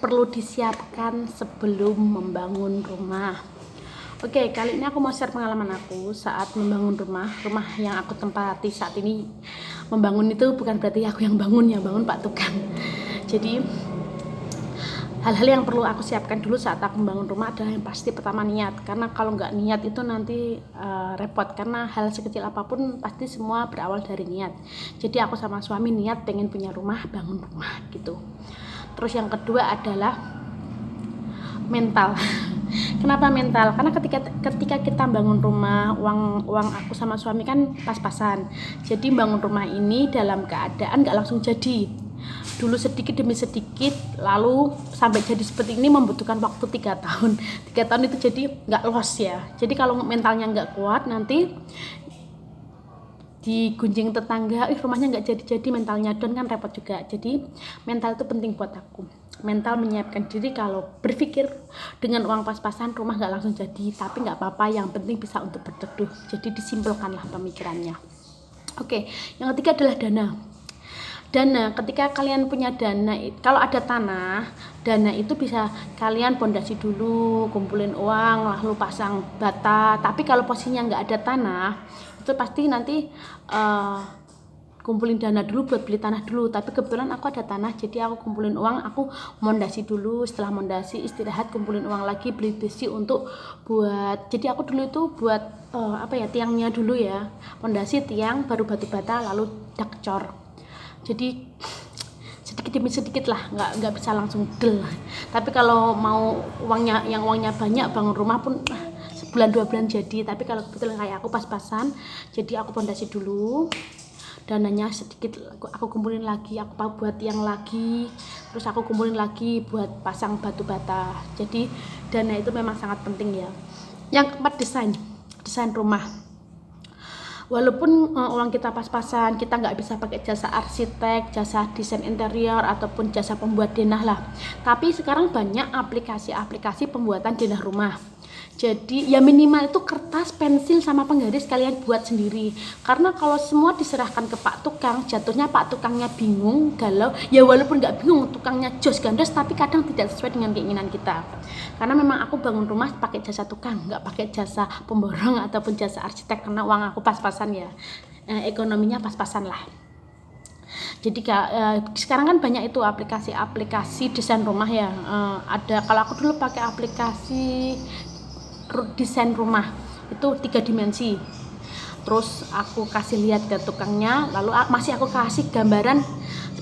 perlu disiapkan sebelum membangun rumah. Oke, kali ini aku mau share pengalaman aku saat membangun rumah yang aku tempati saat ini. Membangun itu bukan berarti aku yang bangun Pak Tukang. Jadi hal-hal yang perlu aku siapkan dulu saat aku membangun rumah adalah yang pasti pertama niat, karena kalau nggak niat itu nanti repot, karena hal sekecil apapun pasti semua berawal dari niat. Jadi aku sama suami niat pengen punya rumah, bangun rumah gitu. Terus yang kedua adalah mental. Kenapa mental? Karena ketika kita bangun rumah, uang aku sama suami kan pas-pasan. Jadi bangun rumah ini dalam keadaan nggak langsung jadi. Dulu sedikit demi sedikit, lalu sampai jadi seperti ini membutuhkan waktu 3 tahun. 3 tahun itu jadi nggak loss ya. Jadi kalau mentalnya nggak kuat, nanti digunjing tetangga, rumahnya nggak jadi-jadi, mentalnya down kan repot juga. Jadi mental itu penting buat aku. Mental menyiapkan diri kalau berpikir dengan uang pas-pasan rumah nggak langsung jadi, tapi nggak apa-apa, yang penting bisa untuk berteduh. Jadi disimpulkanlah pemikirannya. Oke, yang ketiga adalah dana. Ketika kalian punya dana, kalau ada tanah, dana itu bisa kalian pondasi dulu, kumpulin uang, lalu pasang bata. Tapi kalau posisinya nggak ada tanah, itu pasti nanti kumpulin dana dulu buat beli tanah dulu. Tapi kebetulan aku ada tanah, jadi aku kumpulin uang, aku mondasi dulu. Setelah mondasi, istirahat, kumpulin uang lagi, beli besi untuk buat. Jadi aku dulu itu buat tiangnya dulu ya, mondasi, tiang, baru batu bata, lalu dakcor. Jadi sedikit demi sedikit lah, nggak bisa langsung del. Tapi kalau mau uangnya banyak, bangun rumah pun sebulan 2 bulan jadi. Tapi kalau kebetulan kayak aku pas-pasan, jadi aku pondasi dulu, dananya sedikit aku kumpulin lagi, aku buat tiang lagi, terus aku kumpulin lagi buat pasang batu bata. Jadi dana itu memang sangat penting ya. Yang keempat, desain rumah. Walaupun uang kita pas-pasan, kita nggak bisa pakai jasa arsitek, jasa desain interior, ataupun jasa pembuat denah lah. Tapi sekarang banyak aplikasi pembuatan denah rumah. Jadi ya minimal itu kertas, pensil, sama penggaris kalian buat sendiri. Karena kalau semua diserahkan ke Pak Tukang, jatuhnya Pak Tukangnya bingung, galau. Ya walaupun nggak bingung, tukangnya jos gandos, tapi kadang tidak sesuai dengan keinginan kita. Karena memang aku bangun rumah pakai jasa tukang, nggak pakai jasa pemborong ataupun jasa arsitek, karena uang aku pas-pasan ya, ekonominya pas-pasan lah. Jadi sekarang kan banyak itu aplikasi desain rumah ya. Ada, kalau aku dulu pakai aplikasi desain rumah itu 3 dimensi. Terus aku kasih lihat ke tukangnya, lalu masih aku kasih gambaran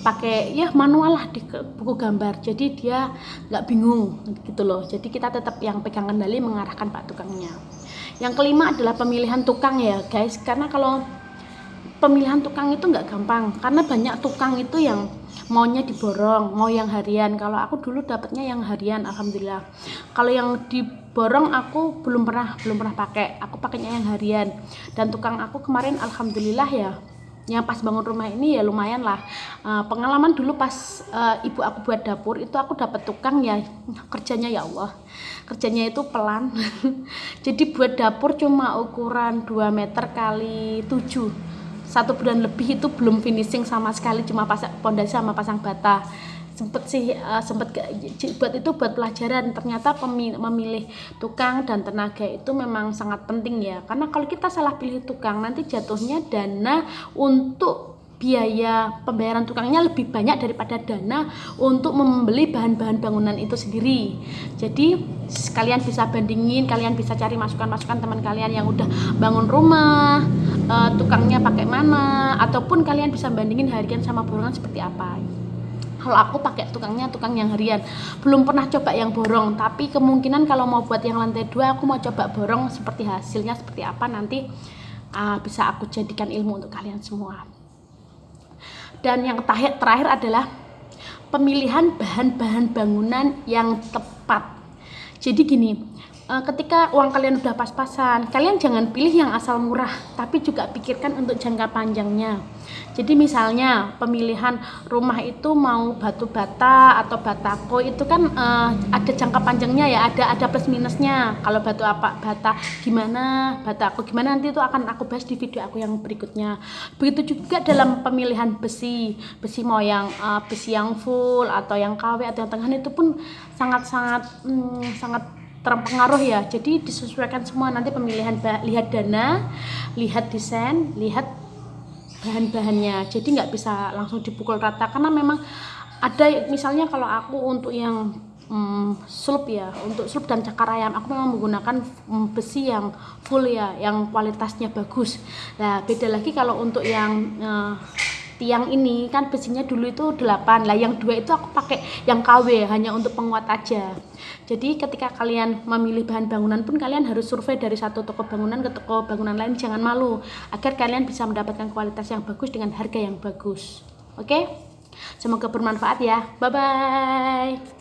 pakai ya manual lah di buku gambar, jadi dia nggak bingung gitu loh. Jadi kita tetap yang pegang kendali, mengarahkan Pak Tukangnya. Yang kelima adalah pemilihan tukang ya guys, karena kalau pemilihan tukang itu nggak gampang, karena banyak tukang itu yang maunya diborong, mau yang harian. Kalau aku dulu dapatnya yang harian, alhamdulillah. Kalau yang diborong aku belum pernah pakai, aku pakainya yang harian. Dan tukang aku kemarin alhamdulillah ya, yang pas bangun rumah ini ya lumayan lah. Pengalaman dulu pas ibu aku buat dapur itu, aku dapat tukang ya, kerjanya ya Allah, kerjanya itu pelan. Jadi buat dapur cuma ukuran 2 meter kali 7, 1 bulan lebih itu belum finishing sama sekali, cuma pasang pondasi sama pasang bata. Buat pelajaran. Ternyata memilih tukang dan tenaga itu memang sangat penting ya, karena kalau kita salah pilih tukang, nanti jatuhnya dana untuk biaya pembayaran tukangnya lebih banyak daripada dana untuk membeli bahan-bahan bangunan itu sendiri. Jadi kalian bisa bandingin, kalian bisa cari masukan-masukan teman kalian yang udah bangun rumah, tukangnya pakai mana, ataupun kalian bisa bandingin harian sama borongan seperti apa. Kalau aku pakai tukang yang harian, belum pernah coba yang borong, tapi kemungkinan kalau mau buat yang lantai 2 aku mau coba borong, seperti hasilnya seperti apa nanti bisa aku jadikan ilmu untuk kalian semua. Dan yang terakhir adalah pemilihan bahan-bahan bangunan yang tepat. Jadi gini, ketika uang kalian udah pas-pasan, kalian jangan pilih yang asal murah, tapi juga pikirkan untuk jangka panjangnya. Jadi misalnya pemilihan rumah itu mau batu bata atau batako itu kan ada jangka panjangnya ya, ada plus minusnya. Kalau batu bata gimana, batako gimana, nanti itu akan aku bahas di video aku yang berikutnya. Begitu juga dalam pemilihan besi mau yang besi yang full atau yang KW atau yang tengah, itu pun sangat terpengaruh ya. Jadi disesuaikan semua nanti pemilihan, lihat dana, lihat desain, lihat bahan-bahannya. Jadi nggak bisa langsung dipukul rata, karena memang ada, misalnya kalau aku untuk yang slup ya, untuk slup dan cakar ayam aku memang menggunakan besi yang full ya, yang kualitasnya bagus. Nah beda lagi kalau untuk yang tiang ini kan besinya dulu itu 8, lah yang 2 itu aku pakai yang KW hanya untuk penguat aja. Jadi ketika kalian memilih bahan bangunan pun kalian harus survei dari satu toko bangunan ke toko bangunan lain, jangan malu, agar kalian bisa mendapatkan kualitas yang bagus dengan harga yang bagus. Oke? Semoga bermanfaat ya. Bye bye.